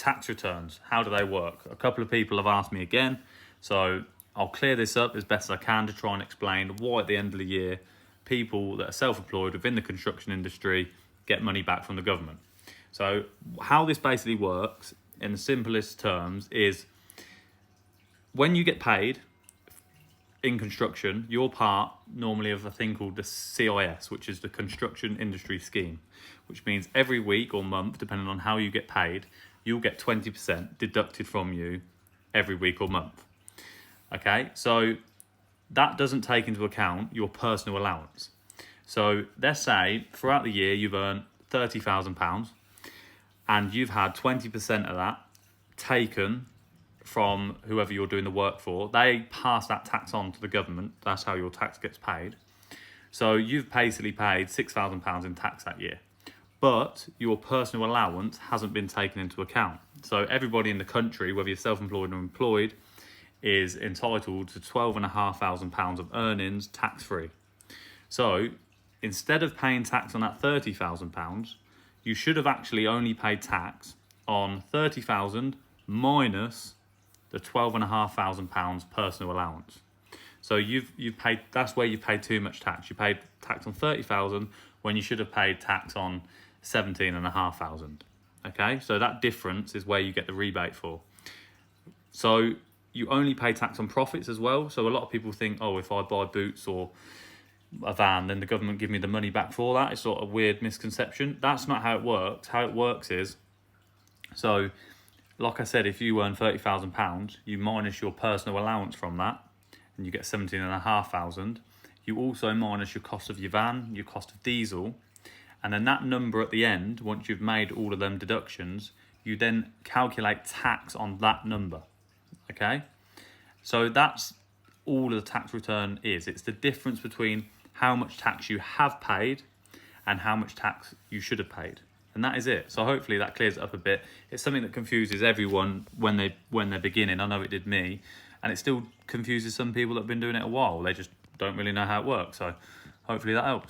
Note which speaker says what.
Speaker 1: tax returns, how do they work? A couple of people have asked me again, so I'll clear this up as best as I can to try and explain why at the end of the year, people that are self-employed within the construction industry get money back from the government. So how this basically works in the simplest terms is when you get paid in construction, you're part normally of a thing called the CIS, which is the Construction Industry Scheme, which means every week or month, depending on how you get paid, you'll get 20% deducted from you every week or month. Okay, so that doesn't take into account your personal allowance. So let's say throughout the year you've earned £30,000 and you've had 20% of that taken from whoever you're doing the work for. They pass that tax on to the government. That's how your tax gets paid. So you've basically paid £6,000 in tax that year, but your personal allowance hasn't been taken into account. So everybody in the country, whether you're self-employed or employed, is entitled to £12,500 of earnings tax-free. So instead of paying tax on that £30,000, you should have actually only paid tax on £30,000 minus the £12,500 personal allowance. So you've paid. That's where you paid too much tax. You paid tax on £30,000 when you should have paid tax on £17,500. Okay, so that difference is where you get the rebate for. So you only pay tax on profits as well. So a lot of people think, oh, if I buy boots or a van, then the government give me the money back for that. It's sort of a weird misconception. That's not how it works. How it works is, so like I said, if you earn £30,000, you minus your personal allowance from that, and you get 17,500. You also minus your cost of your van, your cost of diesel, and then that number at the end, once you've made all of them deductions, you then calculate tax on that number. Okay, so that's all the tax return is. It's the difference between how much tax you have paid and how much tax you should have paid. And that is it. So hopefully that clears it up a bit. It's something that confuses everyone when they're beginning. I know it did me, and it still confuses some people that have been doing it a while. They just don't really know how it works. So hopefully that helps.